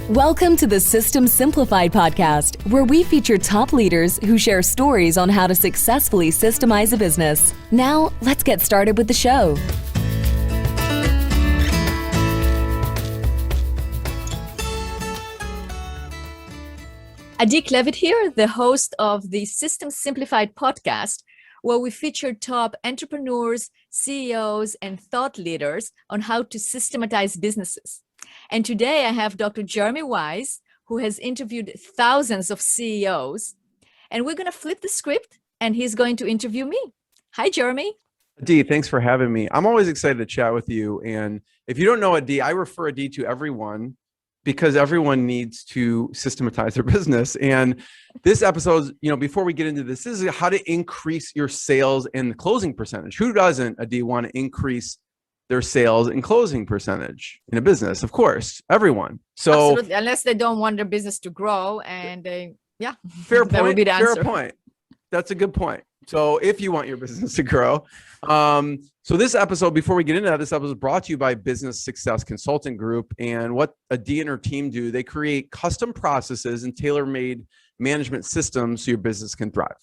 Welcome to the System Simplified podcast, where we feature top leaders who share stories on how to successfully systemize a business. Now, let's get started with the show. Adi Clevitt here, the host of the System Simplified podcast, where we feature top entrepreneurs, CEOs, and thought leaders on how to systematize businesses. And today I have Dr. Jeremy Wise, who has interviewed thousands of CEOs, and we're going to flip the script and he's going to interview me. Hi, Jeremy. Adi, thanks for having me. I'm always excited to chat with you. And if you don't know Adi, I refer Adi to everyone because everyone needs to systematize their business. And this episode, before we get into this is how to increase your sales and the closing percentage. Who doesn't, Adi, want to increase their sales and closing percentage in a business? Of course, everyone. So absolutely, unless they don't want their business to grow, and fair that would be the answer. Fair point. That's a good point. So if you want your business to grow, so this episode, before we get into that, this episode is brought to you by Business Success Consulting Group. And what Adi and her team do, they create custom processes and tailor-made management systems so your business can thrive.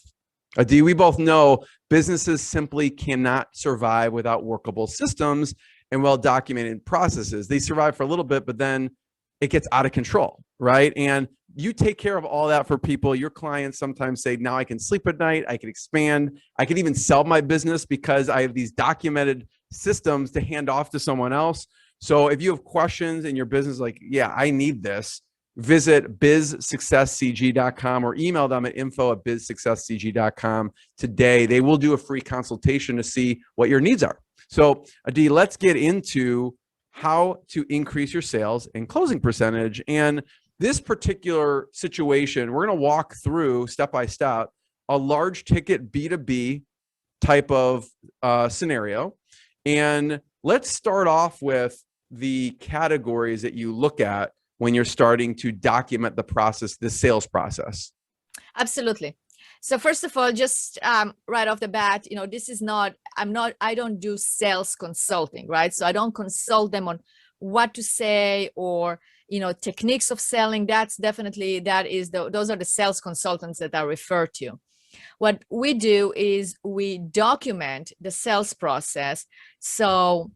Adi, we both know businesses simply cannot survive without workable systems and well-documented processes. They survive for a little bit, but then it gets out of control, right? And you take care of all that for people. Your clients sometimes say, now I can sleep at night, I can expand, I can even sell my business because I have these documented systems to hand off to someone else. So if you have questions in your business, like, yeah, I need this, visit bizsuccesscg.com or email them at info@bizsuccesscg.com today. They will do a free consultation to see what your needs are. So Adi, let's get into how to increase your sales and closing percentage. And this particular situation, we're going to walk through step by step a large ticket B2B type of scenario. And let's start off with the categories that you look at when you're starting to document the process, the sales process. Absolutely. So first of all, just right off the bat, I don't do sales consulting, right? So I don't consult them on what to say or techniques of selling. Those are the sales consultants that I refer to. What we do is we document the sales process. So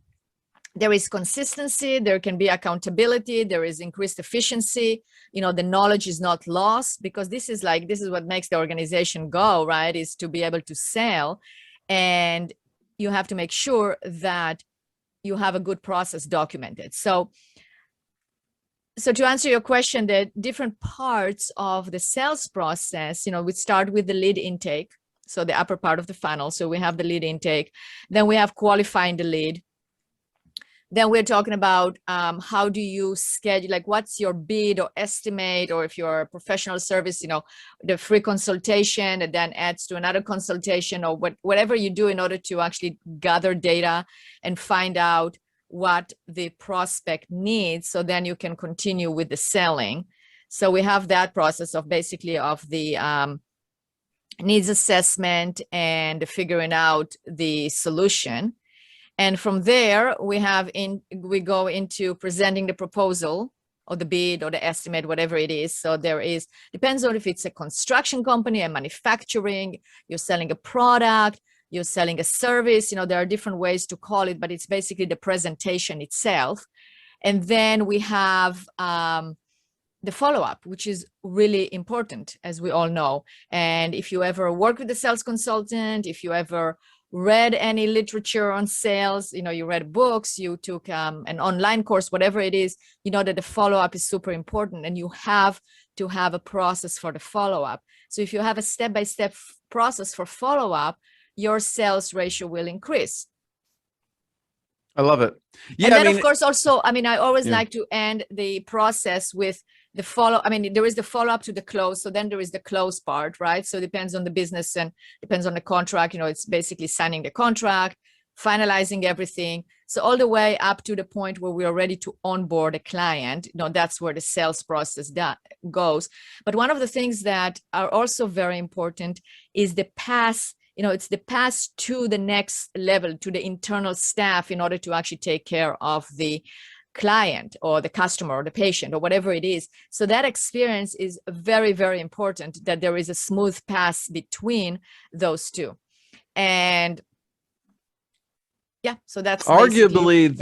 there is consistency, there can be accountability, there is increased efficiency. The knowledge is not lost, because this is what makes the organization go, right? Is to be able to sell. And you have to make sure that you have a good process documented. So to answer your question, the different parts of the sales process, we start with the lead intake. So the upper part of the funnel. So we have the lead intake. Then we have qualifying the lead. Then we're talking about how do you schedule, like what's your bid or estimate, or if you're a professional service, the free consultation that then adds to another consultation, or whatever you do in order to actually gather data and find out what the prospect needs. So then you can continue with the selling. So we have that process of the needs assessment and figuring out the solution. And from there, we go into presenting the proposal or the bid or the estimate, whatever it is. So depends on if it's a construction company, a manufacturing, you're selling a product, you're selling a service, there are different ways to call it, but it's basically the presentation itself. And then we have the follow-up, which is really important, as we all know. And if you ever work with a sales consultant, if you ever read any literature on sales, you read books, you took an online course, whatever it is, that the follow-up is super important, and you have to have a process for the follow-up. So if you have a step-by-step process for follow-up, your sales ratio will increase. I love it. Yeah, and then of course also, I always like to end the process with the there is the follow-up to the close. So then there is the close part, right? So it depends on the business and depends on the contract. It's basically signing the contract, finalizing everything. So all the way up to the point where we are ready to onboard a client, that's where the sales process goes. But one of the things that are also very important is the pass. It's the pass to the next level, to the internal staff, in order to actually take care of the client or the customer or the patient or whatever it is. So that experience is very, very important, that there is a smooth pass between those two. And yeah, so that's arguably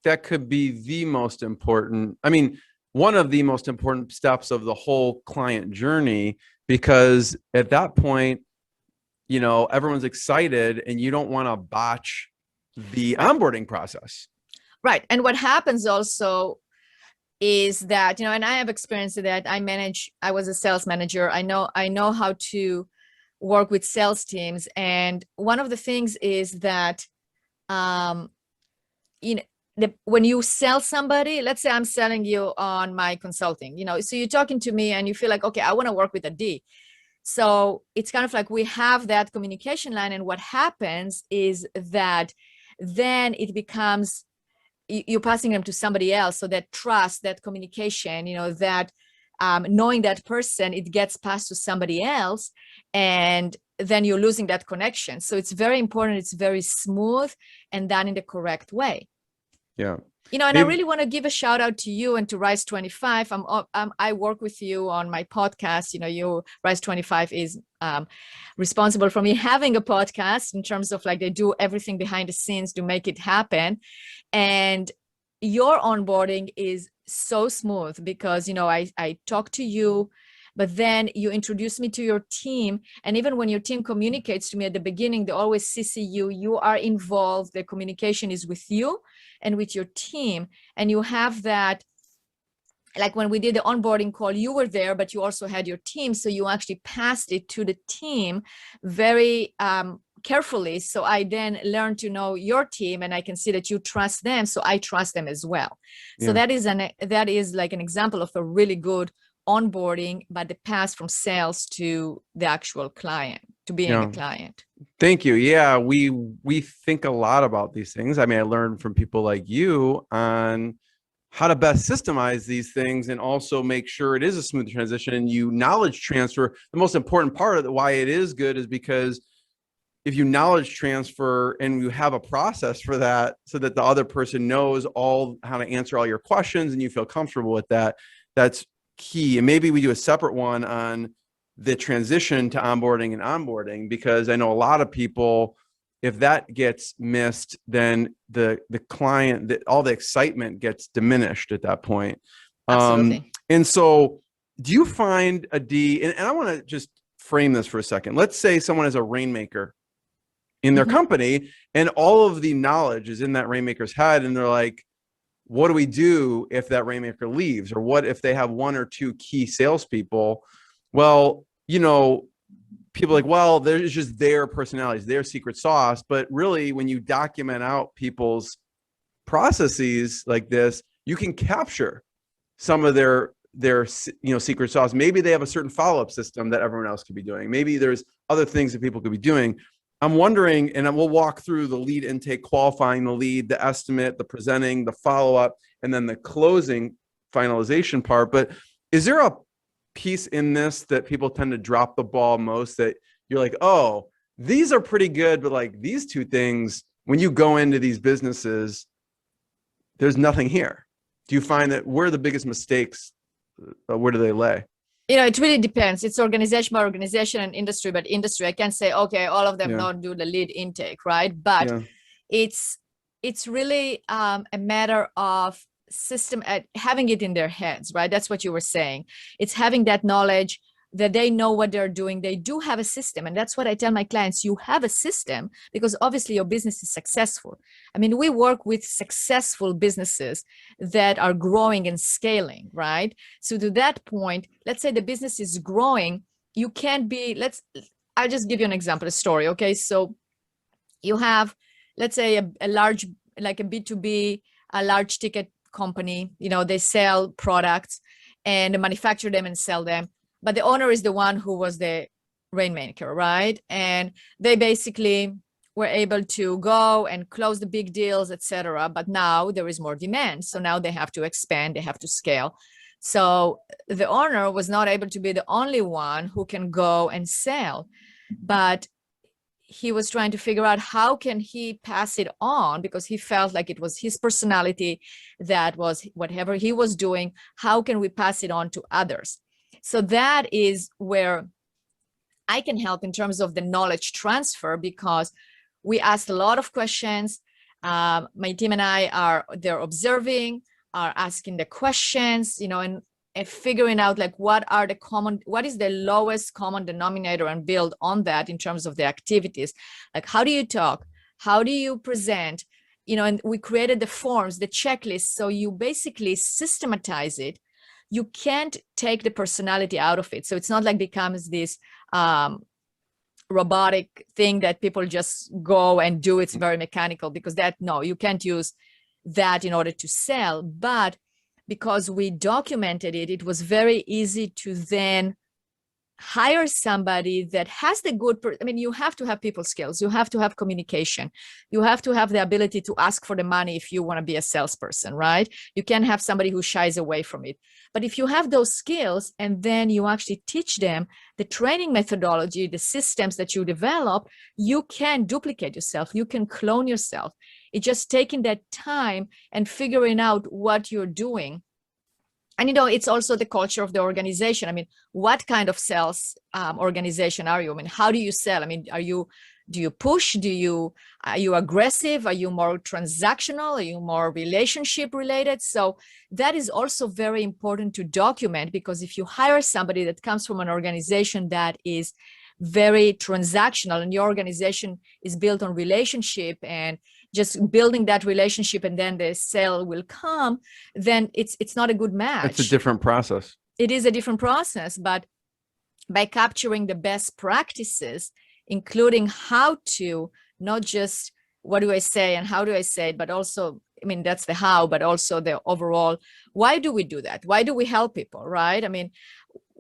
that could be the most important. I mean, one of the most important steps of the whole client journey, because at that point, everyone's excited and you don't want to botch the onboarding process. Right. And what happens also is that, and I have experience in that. I was a sales manager. I know how to work with sales teams. And one of the things is that, when you sell somebody, let's say I'm selling you on my consulting, so you're talking to me and you feel like, okay, I want to work with a D. So it's kind of like we have that communication line. And what happens is that then it becomes, you're passing them to somebody else. So that trust, that communication, that knowing that person, it gets passed to somebody else, and then you're losing that connection. So it's very important. It's very smooth and done in the correct way. Yeah. And I really want to give a shout out to you and to Rise 25. I work with you on my podcast. Rise 25 is responsible for me having a podcast, in terms of like they do everything behind the scenes to make it happen. And your onboarding is so smooth because, I talk to you, but then you introduce me to your team. And even when your team communicates to me at the beginning, they always CC you. You are involved. The communication is with you and with your team. And you have that, like when we did the onboarding call, you were there, but you also had your team. So you actually passed it to the team very carefully. So I then learned to know your team, and I can see that you trust them. So I trust them as well. Yeah. So that is like an example of a really good onboarding, but the pass from sales to the actual client, to being a client. Thank you. Yeah, we think a lot about these things. I mean, I learned from people like you on how to best systemize these things and also make sure it is a smooth transition. And you knowledge transfer. The most important part of why it is good is because if you knowledge transfer and you have a process for that, so that the other person knows how to answer all your questions and you feel comfortable with that, that's key. And maybe we do a separate one on the transition to onboarding, because I know a lot of people, if that gets missed, then the client, all the excitement gets diminished at that point. Absolutely. And so do you find a D, and I want to just frame this for a second. Let's say someone is a rainmaker in their company, and all of the knowledge is in that rainmaker's head, and they're like, what do we do if that rainmaker leaves? Or what if they have one or two key salespeople? Well, people are like, well, there's just their personalities, their secret sauce. But really, when you document out people's processes like this, you can capture some of their secret sauce. Maybe they have a certain follow-up system that everyone else could be doing. Maybe there's other things that people could be doing. I'm wondering, and we'll walk through the lead intake, qualifying the lead, the estimate, the presenting, the follow-up, and then the closing finalization part. But is there a piece in this that people tend to drop the ball most, that you're like, oh, these are pretty good, but like these two things, when you go into these businesses, there's nothing here? Do you find that where are the biggest mistakes? Where do they lay? It really depends. It's organization by organization and industry by industry. I can't say, okay, all of them don't do the lead intake, right? But it's really a matter of system, having it in their heads, right? That's what you were saying. It's having that knowledge that they know what they're doing. They do have a system. And that's what I tell my clients. You have a system because obviously your business is successful. I mean, we work with successful businesses that are growing and scaling, right? So to that point, let's say the business is growing. You can't be, I'll just give you an example, a story. Okay. So you have, let's say a large, like a B2B, a large ticket company, they sell products and they manufacture them and sell them. But the owner is the one who was the rainmaker, right? And they basically were able to go and close the big deals, etc. But now there is more demand. So now they have to expand, they have to scale. So the owner was not able to be the only one who can go and sell. But he was trying to figure out how can he pass it on, because he felt like it was his personality, that was whatever he was doing, how can we pass it on to others? So that is where I can help in terms of the knowledge transfer, because we asked a lot of questions. My team and I they're observing, are asking the questions, and figuring out like what is the lowest common denominator, and build on that in terms of the activities. Like, how do you talk? How do you present? And we created the forms, the checklists. So you basically systematize it. You can't take the personality out of it. So it's not like becomes this robotic thing that people just go and do. It's very mechanical, because you can't use that in order to sell. But because we documented it, it was very easy to then hire somebody that has the you have to have people skills. You have to have communication. You have to have the ability to ask for the money if you want to be a salesperson, right? You can't have somebody who shies away from it. But if you have those skills, and then you actually teach them the training methodology, the systems that you develop, you can duplicate yourself. You can clone yourself. It's just taking that time and figuring out what you're doing. And, it's also the culture of the organization. What kind of sales organization are you? How do you sell? Do you push? Are you aggressive? Are you more transactional? Are you more relationship related? So that is also very important to document, because if you hire somebody that comes from an organization that is very transactional, and your organization is built on relationship and just building that relationship, and then the sale will come, then it's not a good match. It's a different process. It is a different process, but by capturing the best practices, including how to, not just what do I say and how do I say it, but also, that's the how, but also the overall, why do we do that? Why do we help people, right?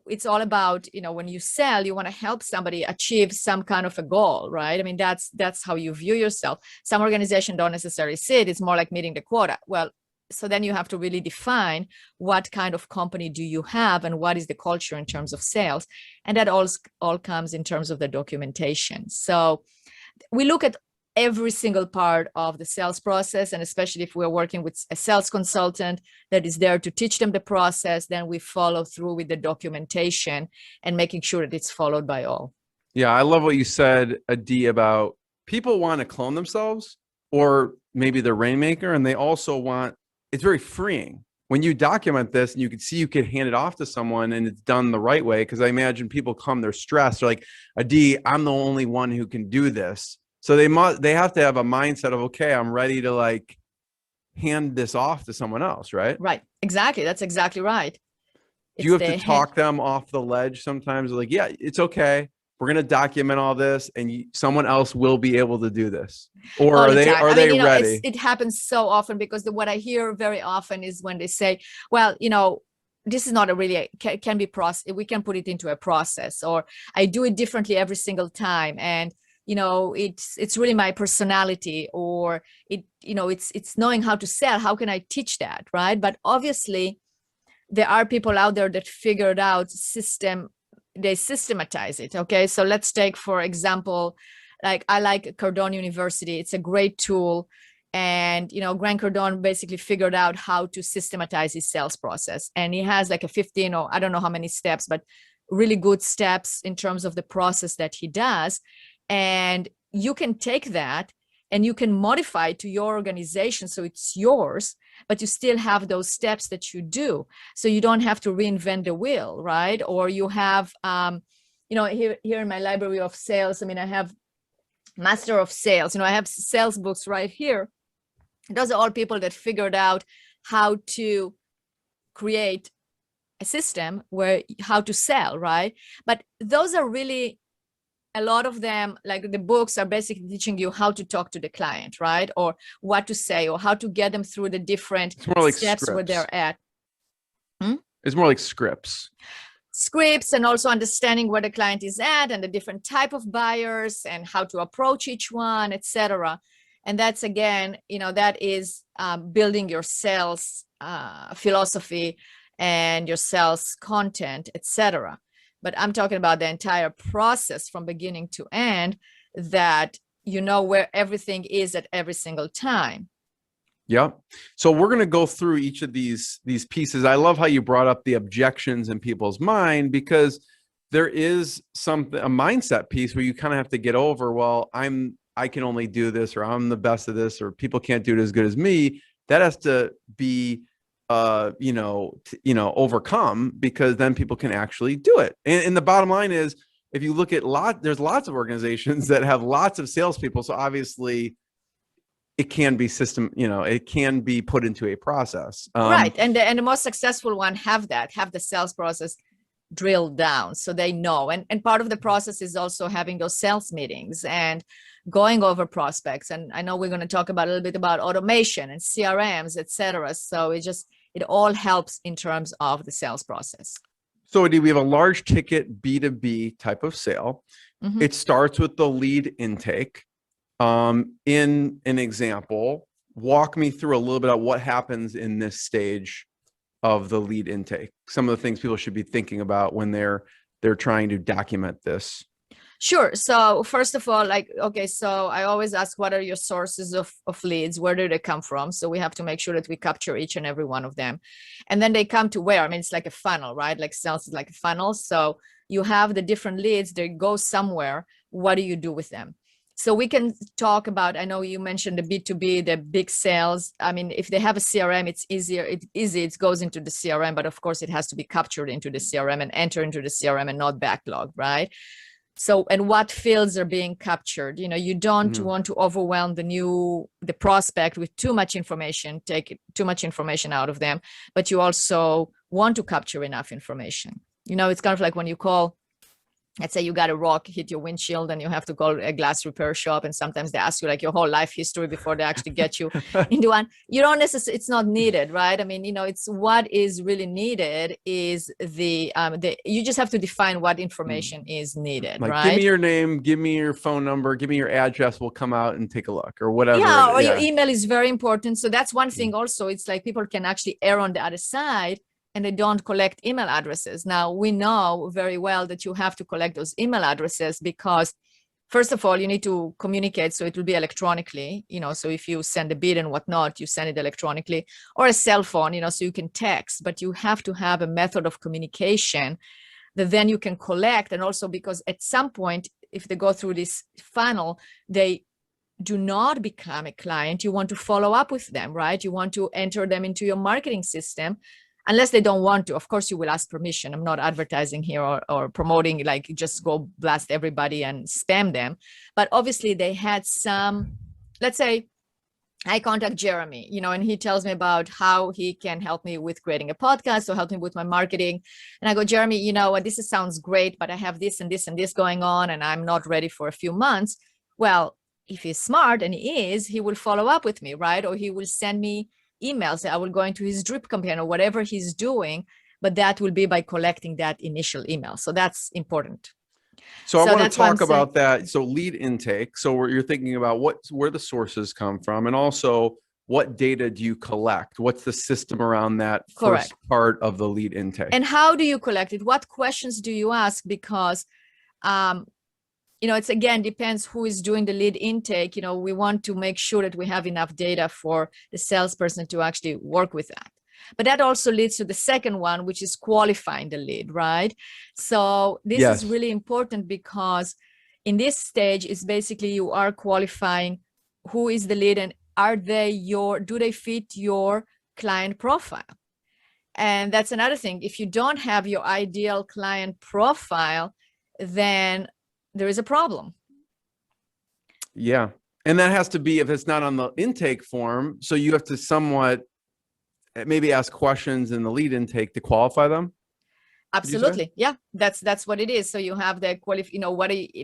It's all about, when you sell, you want to help somebody achieve some kind of a goal, right? That's how you view yourself. Some organizations don't necessarily see it. It's more like meeting the quota. Well, so then you have to really define what kind of company do you have, and what is the culture in terms of sales. And that all comes in terms of the documentation. So we look at every single part of the sales process, and especially if we're working with a sales consultant that is there to teach them the process, then we follow through with the documentation and making sure that it's followed by all. Yeah, I love what you said, Adi, about people want to clone themselves, or maybe they're Rainmaker, and they also want, it's very freeing when you document this, and you can see you could hand it off to someone and it's done the right way. Because I imagine people they're stressed. They're like, Adi, I'm the only one who can do this. So they have to have a mindset of, okay, I'm ready to hand this off to someone else, right? Right. Exactly. That's exactly right. Do you have to talk them off the ledge sometimes? Like, yeah, it's okay. We're going to document all this, and someone else will be able to do this. Or are they ready? It happens so often, because what I hear very often is when they say, well, this is not can be process. We can put it into a process, or I do it differently every single time. And it's really my personality, or it's knowing how to sell. How can I teach that, right? But obviously there are people out there that figured out they systematize it. Okay, so let's take, for example, I like Cardone University. It's a great tool, and Grant Cardone basically figured out how to systematize his sales process, and he has like a 15, or I don't know how many steps, but really good steps in terms of the process that he does. And you can take that and you can modify it to your organization, so it's yours, but you still have those steps that you do, so you don't have to reinvent the wheel, right? Or you have here in my library of sales, I have Master of Sales, I have sales books right here. Those are all people that figured out how to create a system how to sell, right? But those are really, a lot of them, like the books, are basically teaching you how to talk to the client, right? Or what to say, or how to get them through the different steps where they're at. It's more like scripts, and also understanding where the client is at, and the different type of buyers, and how to approach each one, etc. And that's, again, that is building your sales philosophy and your sales content, etc. But I'm talking about the entire process from beginning to end. that you know where everything is at every single time. Yep. So we're going to go through each of these pieces. I love how you brought up the objections in people's mind, because there is a mindset piece where you kind of have to get over, well, I can only do this, or I'm the best of this, or people can't do it as good as me. That has to be overcome, because then people can actually do it. And the bottom line is, if you look at there's lots of organizations that have lots of salespeople. So obviously it can be it can be put into a process. Right. And the most successful one have the sales process drilled down, so they know. And part of the process is also having those sales meetings and going over prospects. And I know we're going to talk about a little bit about automation and CRMs, etc. So it all helps in terms of the sales process. So we have a large ticket B2B type of sale. Mm-hmm. It starts with the lead intake. In an example, walk me through a little bit of what happens in this stage of the lead intake. Some of the things people should be thinking about when they're trying to document this. Sure. So first of all, so I always ask, what are your sources of leads? Where do they come from? So we have to make sure that we capture each and every one of them. And then they come to where? I mean, it's like a funnel, right? Like sales is like a funnel. So you have the different leads, they go somewhere. What do you do with them? So we can talk about, I know you mentioned the B2B, the big sales. I mean, if they have a CRM, it's easier. It's easy. It goes into the CRM, but of course it has to be captured into the CRM and enter into the CRM and not backlog, right? So, and what fields are being captured? You don't want to overwhelm the prospect with too much information, take too much information out of them, but you also want to capture enough information. It's kind of like when you call, let's say you got a rock hit your windshield and you have to call a glass repair shop, and sometimes they ask you like your whole life history before they actually get you into one. You don't necessarily, it's not needed, right? I mean, it's what is really needed is you just have to define what information is needed, like, right? Give me your name, give me your phone number, give me your address, we'll come out and take a look, or whatever. Yeah, or your email is very important. So that's one thing also. It's like people can actually err on the other side and they don't collect email addresses. Now, we know very well that you have to collect those email addresses because, first of all, you need to communicate. So it will be electronically, so if you send a bid and whatnot, you send it electronically, or a cell phone, so you can text, but you have to have a method of communication that then you can collect. And also because at some point, if they go through this funnel, they do not become a client. You want to follow up with them, right? You want to enter them into your marketing system. Unless they don't want to, of course, you will ask permission. I'm not advertising here or promoting, like just go blast everybody and spam them. But obviously they had some, let's say I contact Jeremy, and he tells me about how he can help me with creating a podcast or help me with my marketing. And I go, Jeremy, this sounds great, but I have this and this and this going on and I'm not ready for a few months. Well, if he's smart, and he will follow up with me, right? Or he will send me emails. I will go into his drip campaign or whatever he's doing, but that will be by collecting that initial email. So that's important. So I want to talk about that. So lead intake. So you're thinking about where the sources come from, and also what data do you collect? What's the system around that first part of the lead intake? And how do you collect it? What questions do you ask? Because it's again depends who is doing the lead intake. We want to make sure that we have enough data for the salesperson to actually work with that. But that also leads to the second one, which is qualifying the lead, right? So this is really important because in this stage is basically you are qualifying who is the lead and do they fit your client profile? And that's another thing. If you don't have your ideal client profile, then there is a problem. Yeah. And that has to be, if it's not on the intake form, so you have to somewhat maybe ask questions in the lead intake to qualify them. Absolutely. Yeah, that's what it is. So you have the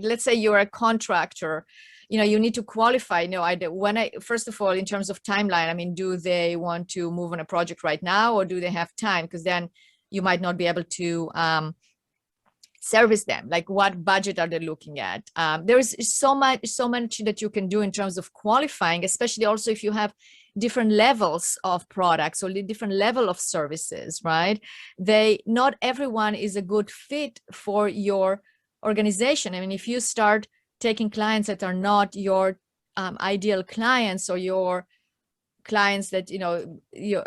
let's say you're a contractor, you need to qualify, first of all, in terms of timeline, I mean, do they want to move on a project right now, or do they have time? Because then you might not be able to service them. Like, what budget are they looking at? There is so much that you can do in terms of qualifying, especially also if you have different levels of products or different level of services, right? Not everyone is a good fit for your organization. I mean, if you start taking clients that are not your ideal clients, or your clients that you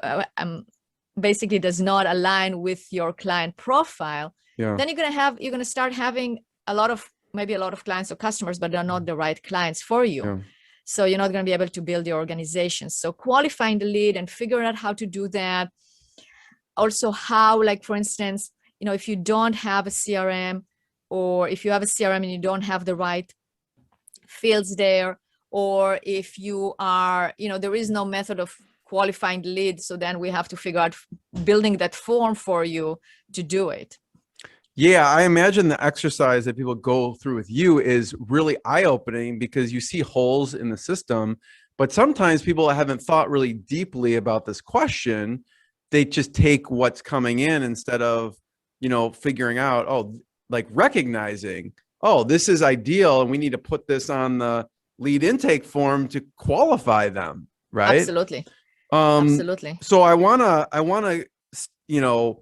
basically does not align with your client profile, then you're going to start having maybe a lot of clients or customers, but they're not the right clients for you. So you're not going to be able to build your organization. So qualifying the lead and figuring out how to do that. Also, how, like, for instance, if you don't have a CRM, or if you have a CRM and you don't have the right fields there, or if you are, there is no method of qualifying the lead, so then we have to figure out building that form for you to do it. Yeah, I imagine the exercise that people go through with you is really eye-opening, because you see holes in the system, but sometimes people haven't thought really deeply about this question. They just take what's coming in instead of, figuring out, like recognizing, this is ideal and we need to put this on the lead intake form to qualify them, right? Absolutely. Absolutely. So I want to,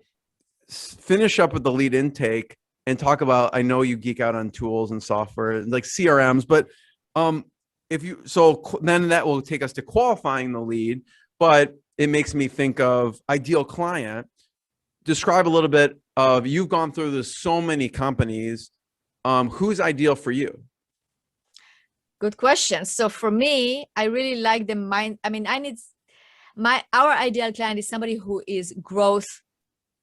finish up with the lead intake and talk about, I know you geek out on tools and software like CRMs, but then that will take us to qualifying the lead, but it makes me think of ideal client. Describe a little bit of, you've gone through this so many companies, who's ideal for you? Good question. So for me, I really like the mind. I mean, our ideal client is somebody who is growth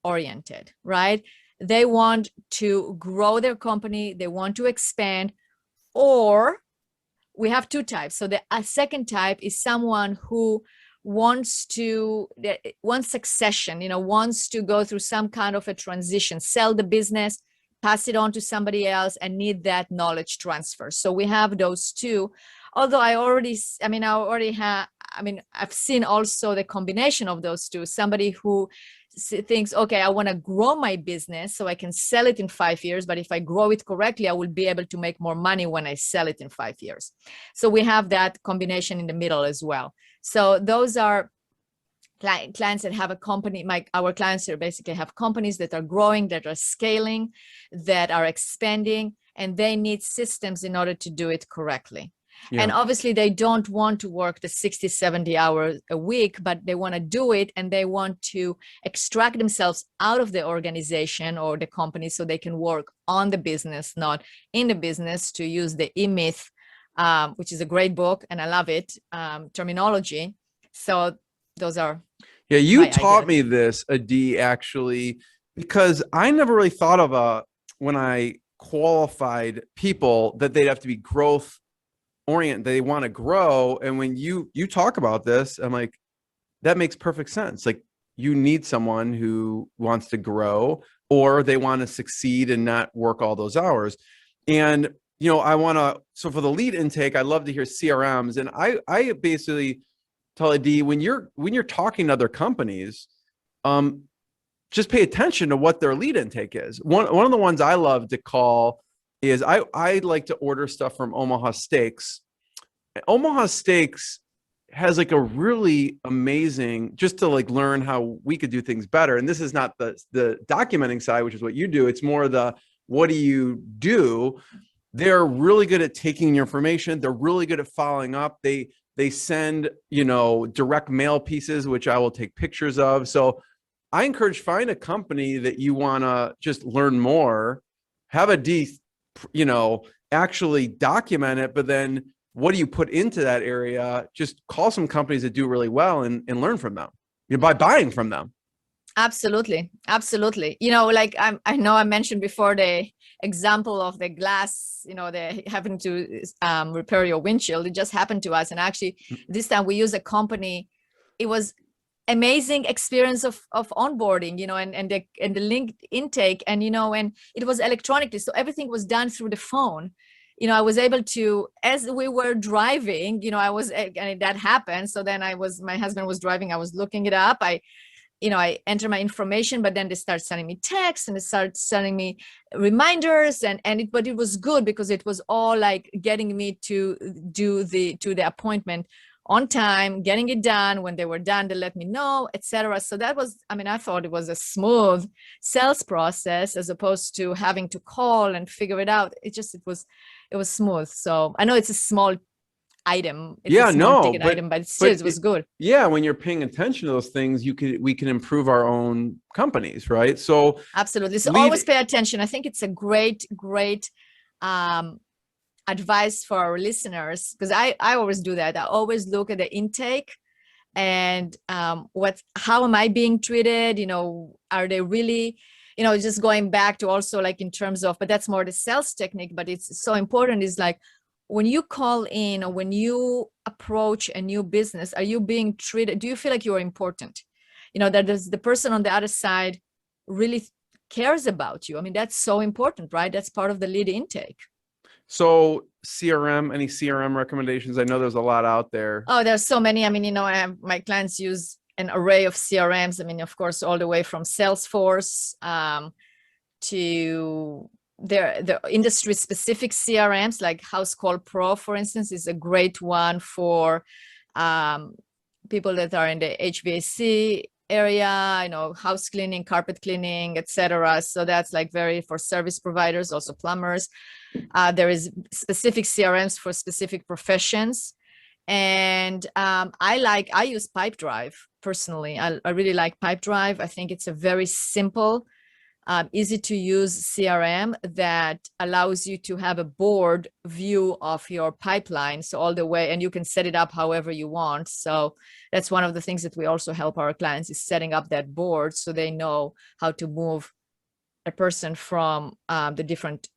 oriented, right? They want to grow their company, they want to expand, or we have two types. So the second type is someone who wants succession, wants to go through some kind of a transition, sell the business, pass it on to somebody else, and need that knowledge transfer. So we have those two. Although I've seen also the combination of those two. Somebody who thinks, okay, I want to grow my business so I can sell it in 5 years, but if I grow it correctly, I will be able to make more money when I sell it in 5 years. So we have that combination in the middle as well. So those are clients that have a company. Our clients here basically have companies that are growing, that are scaling, that are expanding, and they need systems in order to do it correctly. Yeah. And obviously they don't want to work the 60, 70 hours a week, but they want to do it, and they want to extract themselves out of the organization or the company so they can work on the business, not in the business, to use the E-Myth, which is a great book, and I love it, terminology. So those are. Yeah, you taught me this, Adi, actually, because I never really thought of when I qualified people that they'd have to be growth orient, they want to grow. And when you talk about this, I'm like, that makes perfect sense. Like, you need someone who wants to grow, or they want to succeed and not work all those hours. And so for the lead intake, I love to hear CRMs. And I basically tell Adi, when you're talking to other companies, just pay attention to what their lead intake is. One of the ones I love to call is, I like to order stuff from Omaha Steaks. Omaha Steaks has like a really amazing, just to like learn how we could do things better. And this is not the documenting side, which is what you do. It's more the, what do you do? They're really good at taking your information. They're really good at following up. They send, direct mail pieces, which I will take pictures of. So I encourage, find a company that you want to just learn more, have actually document it, but then what do you put into that area? Just call some companies that do really well and learn from them, by buying from them. Absolutely. Absolutely. I know I mentioned before the example of the glass, they having to repair your windshield. It just happened to us. And actually this time we used a company. It was amazing experience of onboarding, and the link intake, and it was electronically. So everything was done through the phone. I was able to, as we were driving, that happened. So then my husband was driving, I was looking it up. I enter my information, but then they start sending me texts and they start sending me reminders, but it was good because it was all like getting me to the appointment on time, getting it done. When they were done, they let me know, etc. So that was, I mean, I thought it was a smooth sales process as opposed to having to call and figure it out. It was smooth. So I know it's a small item. It's a small ticket item, but still it was good. Yeah, when you're paying attention to those things, we can improve our own companies, right? So absolutely. So always pay attention. I think it's a great advice for our listeners, because I always do that. I always look at the intake and how am I being treated? Are they really, just going back to also like in terms of, but that's more the sales technique, but it's so important is like, when you call in or when you approach a new business, are you being treated? Do you feel like you're important? That the person on the other side really cares about you. I mean, that's so important, right? That's part of the lead intake. So CRM, any CRM recommendations? I know there's a lot out there. Oh, there's so many. I mean, I have my clients use an array of CRMs. I mean, of course, all the way from Salesforce to the industry specific CRMs like House Call Pro, for instance, is a great one for people that are in the HVAC area, house cleaning, carpet cleaning, etc. So that's like very for service providers, also plumbers. There is specific CRMs for specific professions. And I use Pipedrive personally. I really like Pipedrive. I think it's a very simple, easy to use CRM that allows you to have a board view of your pipeline. So all the way, and you can set it up however you want. So that's one of the things that we also help our clients is setting up that board so they know how to move a person from the different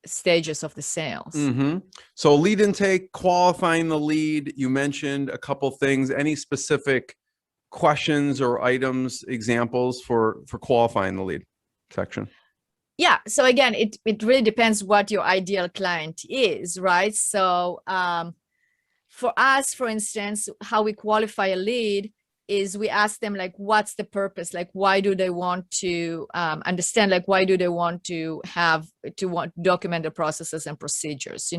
stages of the sales. Mm-hmm. So lead intake, qualifying the lead, you mentioned a couple things. Any specific questions or items, examples for qualifying the lead section? Yeah. So again, it really depends what your ideal client is, right? So for us, for instance, how we qualify a lead is we ask them like, what's the purpose? Like, why do they want to understand? Like, why do they want to document the processes and procedures?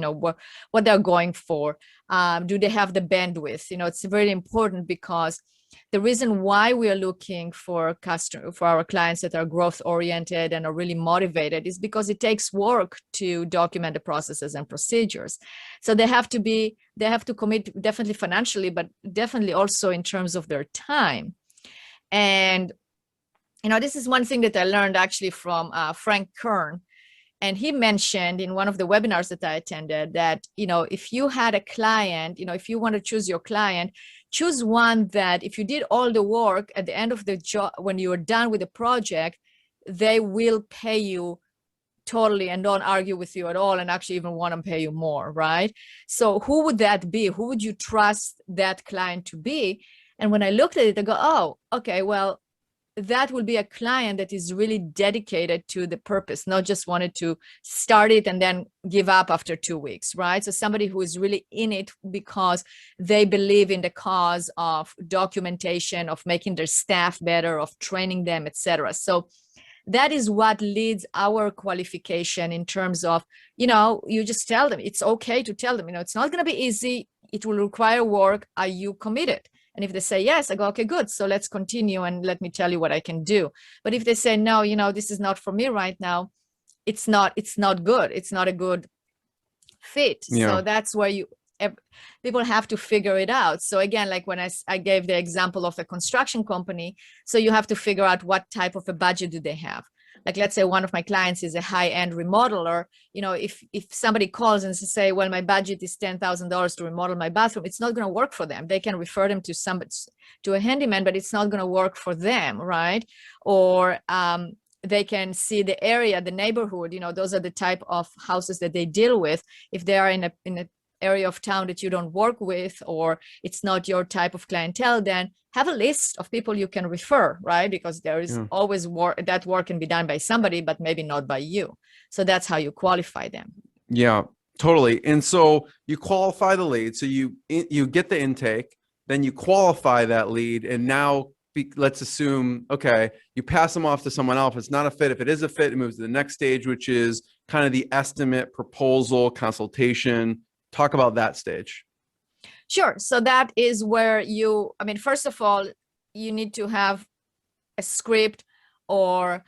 What they're going for. Do they have the bandwidth? It's very important because the reason why we are looking for our clients that are growth oriented and are really motivated is because it takes work to document the processes and procedures. So they have to commit definitely financially, but definitely also in terms of their time. And, this is one thing that I learned actually from Frank Kern. And he mentioned in one of the webinars that I attended that, if you had a client, if you want to choose your client, choose one that if you did all the work at the end of the job, when you're done with the project, they will pay you totally and don't argue with you at all and actually even want to pay you more, right? So who would that be? Who would you trust that client to be? And when I looked at it, I go, oh, okay, well, that will be a client that is really dedicated to the purpose, not just wanted to start it and then give up after 2 weeks, right? So somebody who is really in it because they believe in the cause of documentation, of making their staff better, of training them, etc. So that is what leads our qualification in terms of, you just tell them, it's okay to tell them, it's not going to be easy. It will require work. Are you committed? And if they say yes, I go, okay, good. So let's continue and let me tell you what I can do. But if they say, no, this is not for me right now, it's not good. It's not a good fit. Yeah. So that's where people have to figure it out. So again, like when I gave the example of a construction company, so you have to figure out what type of a budget do they have. Like, let's say one of my clients is a high-end remodeler. If somebody calls and say, well, my budget is $10,000 to remodel my bathroom, it's not going to work for them. They can refer them to a handyman, but it's not going to work for them, right? Or they can see the area, the neighborhood. Those are the type of houses that they deal with. If they are in a area of town that you don't work with, or it's not your type of clientele, then have a list of people you can refer, right? Because there is always work can be done by somebody, but maybe not by you. So that's how you qualify them. Yeah, totally. And so you qualify the lead. So you get the intake, then you qualify that lead. And now let's assume, okay, you pass them off to someone else. If it's not a fit. If it is a fit, it moves to the next stage, which is kind of the estimate, proposal, consultation. Talk about that stage. Sure. So that is where first of all, you need to have a script or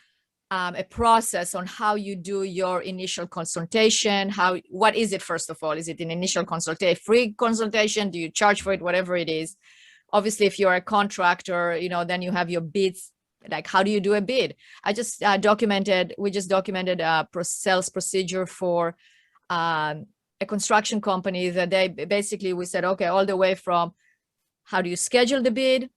a process on how you do your initial consultation. What is it, first of all? Is it an initial consultation, free consultation? Do you charge for it? Whatever it is. Obviously, if you're a contractor, then you have your bids. Like, how do you do a bid? We just documented a sales procedure for a construction company that we said, okay, all the way from how do you schedule the bid?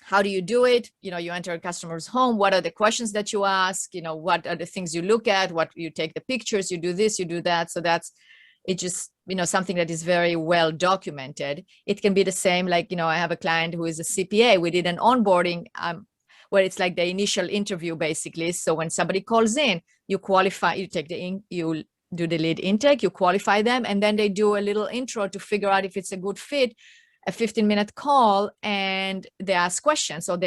How do you do it? You enter a customer's home. What are the questions that you ask? What are the things you look at? What you take the pictures, you do this, you do that. So that's it, just something that is very well documented. It can be the same, like, I have a client who is a CPA. We did an onboarding where it's like the initial interview, basically. So when somebody calls in, you qualify, you do the lead intake, you qualify them, and then they do a little intro to figure out if it's a good fit, a 15-minute call, and they ask questions. So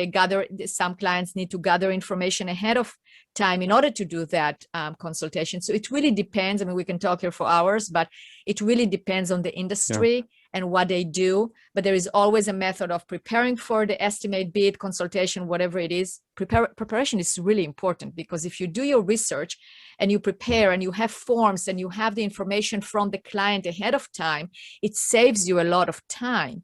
some clients need to gather information ahead of time in order to do that consultation. So it really depends. We can talk here for hours, but it really depends on the industry and what they do. But there is always a method of preparing for the estimate, bid, consultation, whatever it is. Preparation is really important, because if you do your research and you prepare and you have forms and you have the information from the client ahead of time, it saves you a lot of time.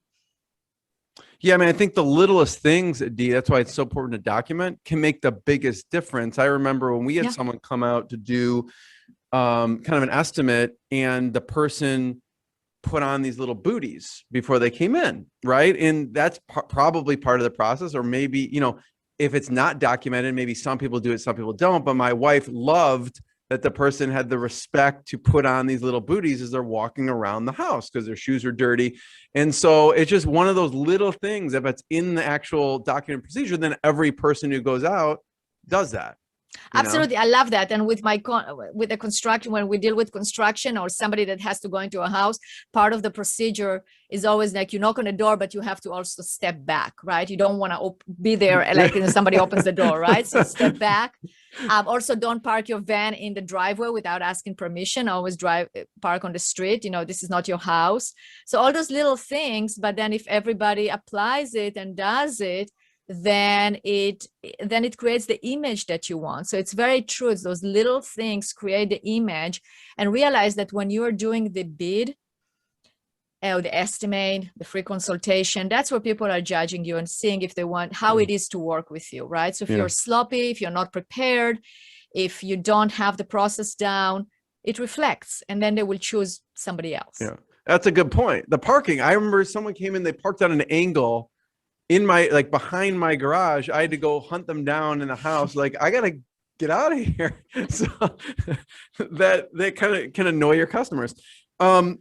Yeah, I think the littlest things, Dee, that's why it's so important to document, can make the biggest difference. I remember when we had someone come out to do kind of an estimate, and the person put on these little booties before they came in, right? And that's probably part of the process. Or maybe, if it's not documented, maybe some people do it, some people don't. But my wife loved that the person had the respect to put on these little booties as they're walking around the house, because their shoes are dirty. And so it's just one of those little things. If it's in the actual document procedure, then every person who goes out does that. Absolutely. I love that. And with the construction, when we deal with construction or somebody that has to go into a house, part of the procedure is always like, you knock on the door, but you have to also step back, right? You don't want to be there like somebody opens the door, right? So step back. Also, don't park your van in the driveway without asking permission. Always park on the street. This is not your house. So all those little things, but then if everybody applies it and does it, then it creates the image that you want. So it's very true. It's those little things create the image. And realize that when you are doing the bid, the estimate, the free consultation, that's where people are judging you and seeing if they want how it is to work with you, right? So if you're sloppy, if you're not prepared, if you don't have the process down, it reflects, and then they will choose somebody else. Yeah, that's a good point. The parking, I remember someone came in, they parked on an angle in behind my garage. I had to go hunt them down in the house. Like, I gotta get out of here. So that kind of can annoy your customers.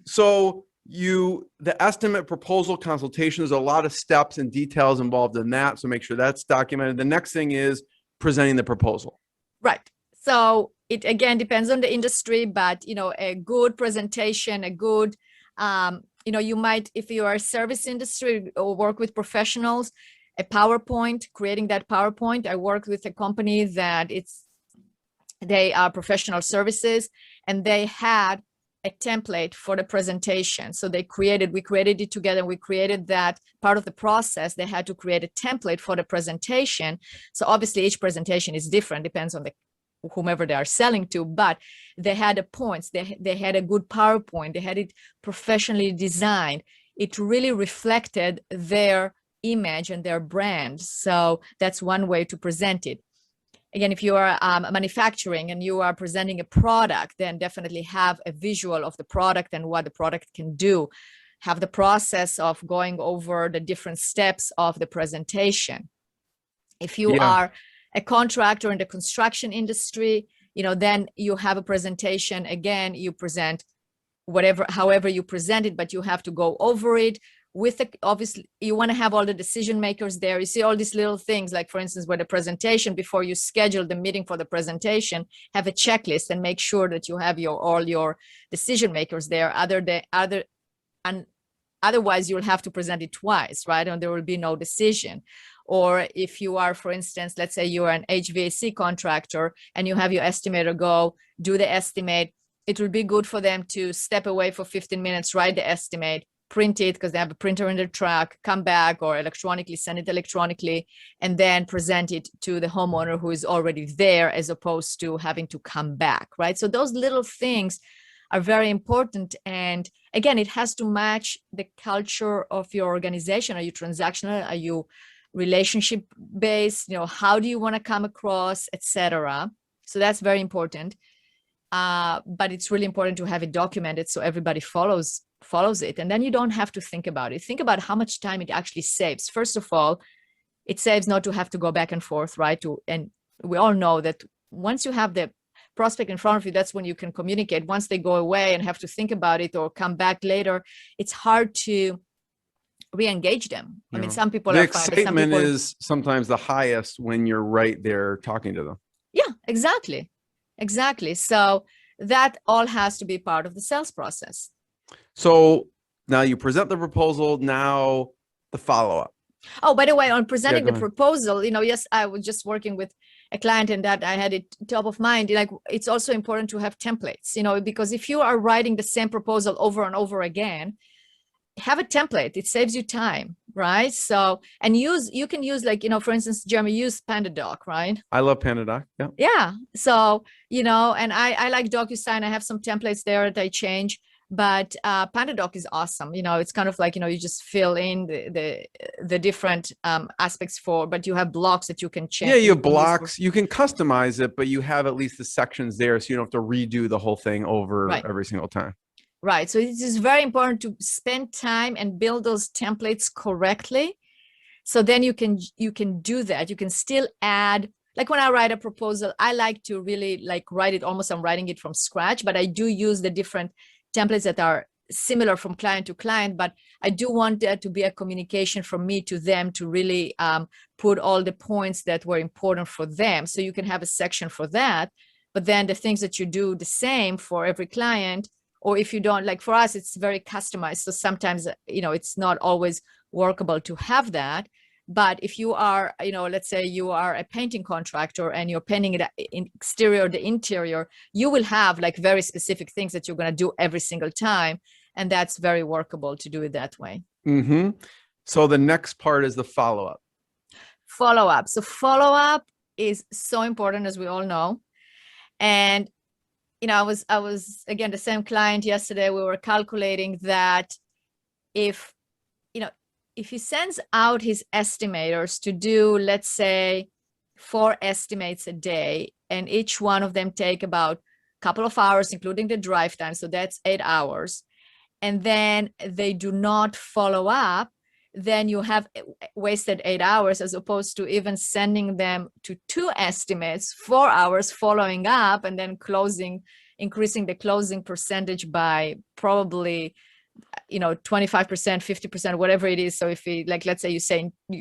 So the estimate, proposal, consultation, there's a lot of steps and details involved in that. So make sure that's documented. The next thing is presenting the proposal. Right. So it again depends on the industry, but a good presentation, a good you might, if you are a service industry or work with professionals, a PowerPoint, creating that PowerPoint. I work with a company that they are professional services, and they had a template for the presentation. So we created it together. We created that part of the process. They had to create a template for the presentation. So obviously each presentation is different, depends on whomever they are selling to, but they had the points, they had a good PowerPoint, they had it professionally designed. It really reflected their image and their brand. So that's one way to present it. Again, if you are manufacturing and you are presenting a product, then definitely have a visual of the product and what the product can do. Have the process of going over the different steps of the presentation. If you are a contractor in the construction industry, then you have a presentation. Again, you present however you present it, but you have to go over it obviously you want to have all the decision makers there. You see all these little things, like for instance, with the presentation, before you schedule the meeting for the presentation, have a checklist and make sure that you have all your decision makers there. Otherwise you'll have to present it twice, right? And there will be no decision. Or if you are, for instance, let's say you are an HVAC contractor and you have your estimator go do the estimate, it will be good for them to step away for 15 minutes, write the estimate, print it because they have a printer in their truck, come back, or electronically, send it electronically, and then present it to the homeowner who is already there, as opposed to having to come back, right? So those little things are very important. And again, it has to match the culture of your organization. Are you transactional? Are you relationship based? How do you want to come across, etc.? So that's very important. But it's really important to have it documented so everybody follows it. And then you don't have to think about it. Think about how much time it actually saves. First of all, it saves not to have to go back and forth, right? And we all know that once you have the prospect in front of you, that's when you can communicate. Once they go away and have to think about it or come back later, it's hard to re-engage them. I mean, some people the are fine. excitement is sometimes the highest when you're right there talking to them. Yeah, exactly. So that all has to be part of the sales process. So now you present the proposal, now the follow-up. Oh, by the way, on presenting the proposal, yes, I was just working with a client and that I had it top of mind. Like, it's also important to have templates, because if you are writing the same proposal over and over again, have a template. It saves you time, right? So, and you can use, like, for instance, Jeremy, use PandaDoc, right? I love PandaDoc. Yeah. Yeah. So, and I like DocuSign. I have some templates there that I change. But PandaDoc is awesome. It's kind of like, you just fill in the different aspects but you have blocks that you can change. Yeah, you have blocks. You can customize it, but you have at least the sections there, so you don't have to redo the whole thing over every single time. Right. So it is very important to spend time and build those templates correctly. So then you can do that. You can still add. Like when I write a proposal, I like to really write it almost. I'm writing it from scratch, but I do use the different templates that are similar from client to client, but I do want there to be a communication from me to them to really put all the points that were important for them. So you can have a section for that, but then the things that you do the same for every client, or if you don't, like for us, it's very customized. So sometimes, it's not always workable to have that. But if you are, let's say you are a painting contractor and you're painting it in exterior, the interior, you will have very specific things that you're going to do every single time. And that's very workable to do it that way. Mm-hmm. So the next part is the follow-up. Follow-up. So follow-up is so important, as we all know. And, I was again, the same client yesterday, we were calculating that if he sends out his estimators to do, let's say, 4 estimates a day, and each one of them take about a couple of hours, including the drive time, so that's 8 hours, and then they do not follow up, then you have wasted 8 hours, as opposed to even sending them to 2 estimates, 4 hours following up, and then increasing the closing percentage by probably 25%, 50%, whatever it is. So if let's say you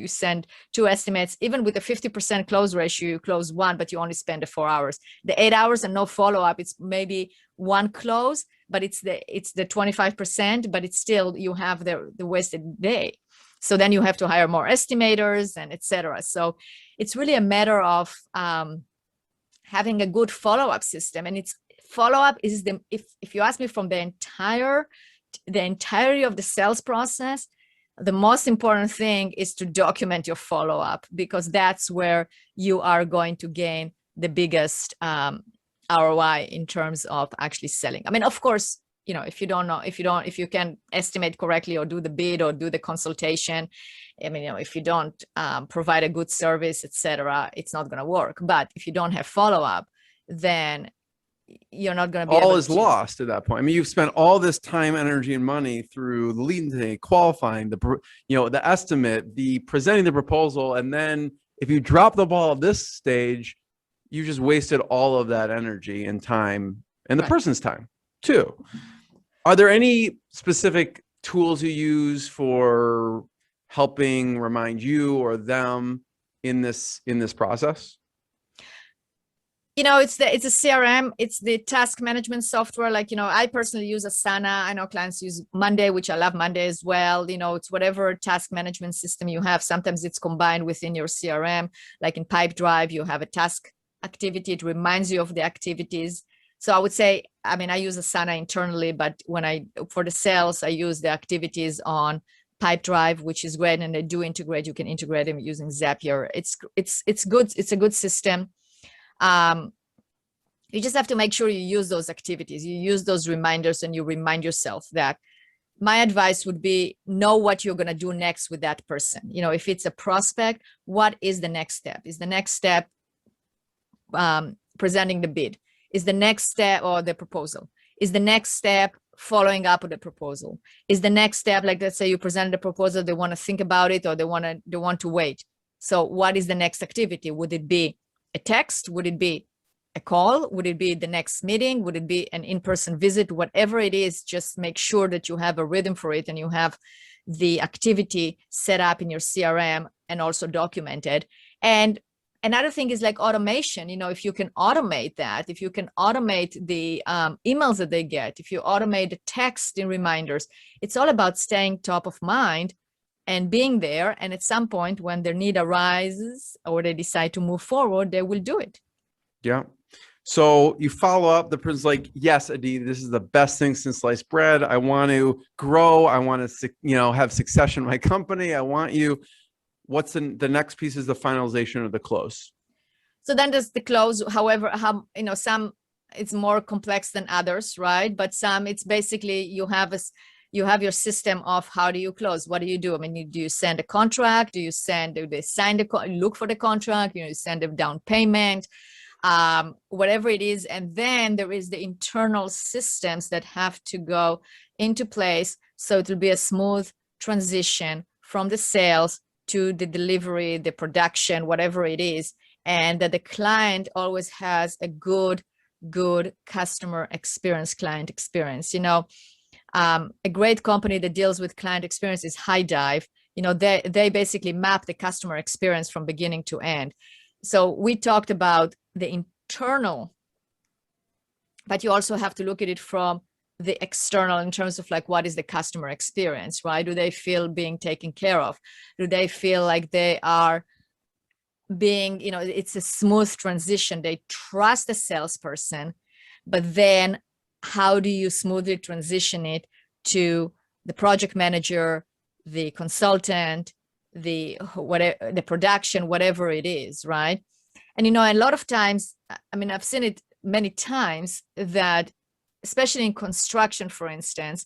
send 2 estimates, even with a 50% close ratio, you close 1, but you only spend the 4 hours. The 8 hours and no follow-up, it's maybe 1 close, but it's the 25%, but it's still, you have the wasted day. So then you have to hire more estimators and etc. So it's really a matter of having a good follow-up system. And follow-up is if you ask me, from the entirety of the sales process, the most important thing is to document your follow-up, because that's where you are going to gain the biggest ROI in terms of actually selling. I mean, of course, if you can estimate correctly or do the bid or do the consultation, I mean, if you don't provide a good service, etc., it's not going to work. But if you don't have follow-up, then you're not going to be all is lost at that point. I mean, you've spent all this time, energy, and money through the lead intake, qualifying, the estimate, the presenting the proposal, and then if you drop the ball at this stage, you just wasted all of that energy and time, and the person's time too. Are there any specific tools you use for helping remind you or them in this process? It's a CRM, it's the task management software. I personally use Asana. I know clients use Monday, which I love Monday as well. It's whatever task management system you have. Sometimes it's combined within your CRM, like in Pipedrive, you have a task activity. It reminds you of the activities. So I would say, I mean, I use Asana internally, but for the sales, I use the activities on Pipedrive, which is great. And they do integrate, you can integrate them using Zapier. It's good. It's a good system. You just have to make sure you use those activities, you use those reminders, and you remind yourself that. My advice would be, know what you're going to do next with that person. If it's a prospect, what is the next step? Is the next step presenting the bid? Is the next step, or the proposal? Is the next step following up with the proposal? Is the next step, like, let's say you presented a proposal, they want to think about it, or they want to wait. So what is the next activity? Would it be a text? Would it be a call? Would it be the next meeting? Would it be an in-person visit? Whatever it is, just make sure that you have a rhythm for it and you have the activity set up in your CRM and also documented. And another thing is like automation. If you can automate that, if you can automate the emails that they get, if you automate the text in reminders, it's all about staying top of mind and being there. And at some point when their need arises or they decide to move forward, they will do it. Yeah. So you follow up, the person's like, yes, Adi, this is the best thing since sliced bread. I want to grow. I want to, have succession in my company. I want you. What's the next piece is the finalization of the close. So then there's the close. However, some it's more complex than others, right? But some, it's basically you have your system of how do you close? What do you do? I mean, do you send a contract? Do they sign look for the contract? You send a down payment, whatever it is. And then there is the internal systems that have to go into place. So it will be a smooth transition from the sales to the delivery, the production, whatever it is. And that the client always has a good customer experience, client experience. A great company that deals with client experience is High Dive. They basically map the customer experience from beginning to end. So we talked about the internal, but you also have to look at it from the external in terms of like, what is the customer experience, right? Do they feel being taken care of? Do they feel like they are being, it's a smooth transition? They trust the salesperson, but then how do you smoothly transition it to the project manager, the consultant, the production, whatever it is, right? And, a lot of times, I mean, I've seen it many times that, especially in construction, for instance,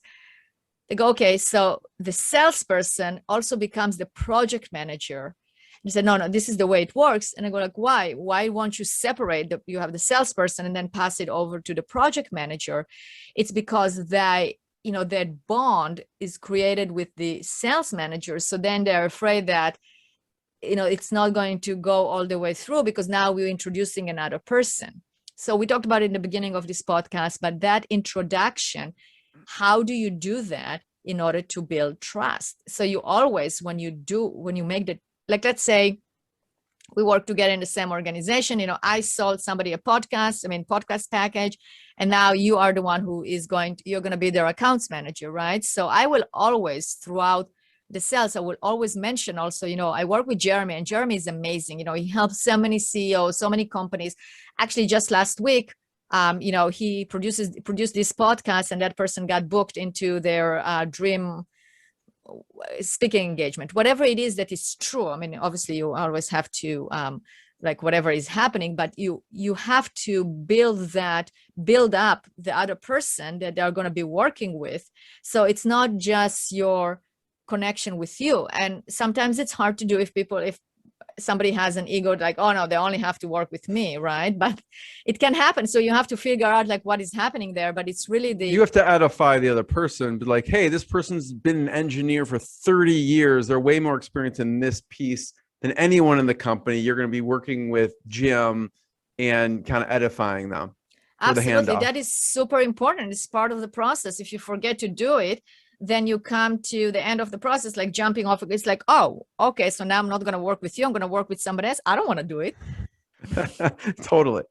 they go, okay, so the salesperson also becomes the project manager. You said, no, this is the way it works. And I go like, why? Why won't you separate you have the salesperson and then pass it over to the project manager? It's because that bond is created with the sales manager. So then they're afraid that, it's not going to go all the way through because now we're introducing another person. So we talked about it in the beginning of this podcast, but that introduction, how do you do that in order to build trust? So you always, when you make the, like, let's say we work together in the same organization, I sold somebody a podcast package, and now you are the one who you're going to be their accounts manager, right? So I will always, throughout the sales, I will always mention also, I work with Jeremy, and Jeremy is amazing. He helps so many CEOs, so many companies. Actually, just last week, he produced this podcast, and that person got booked into their dream speaking engagement, whatever it is that is true. I mean, obviously you always have to, like whatever is happening, but you have to build up the other person that they're going to be working with. So it's not just your connection with you. And sometimes it's hard to do if somebody has an ego, like, oh no, they only have to work with me, right? But it can happen. So you have to figure out like what is happening there. But it's really you have to edify the other person, be like, hey, this person's been an engineer for 30 years. They're way more experienced in this piece than anyone in the company. You're going to be working with Jim and kind of edifying them. Absolutely. That is super important. It's part of the process. If you forget to do it, then you come to the end of the process, like jumping off. It's like, oh, okay, so now I'm not going to work with you. I'm going to work with somebody else. I don't want to do it. Totally.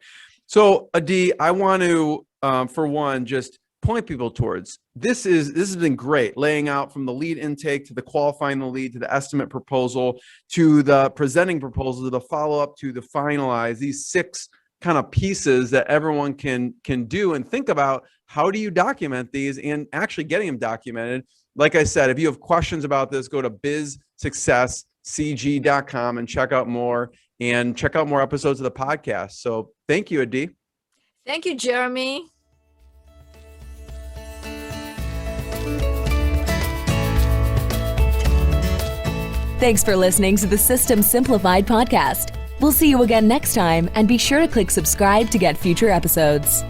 So Adi, I want to, for one, just point people towards, this has been great, laying out from the lead intake to the qualifying the lead, to the estimate proposal, to the presenting proposal, to the follow-up, to the finalize, these 6 kind of pieces that everyone can do, and think about how do you document these and actually getting them documented. Like I said, if you have questions about this, go to bizsuccesscg.com and check out more episodes of the podcast. So thank you, Adi. Thank you, Jeremy. Thanks for listening to the System Simplified podcast. We'll see you again next time, and be sure to click subscribe to get future episodes.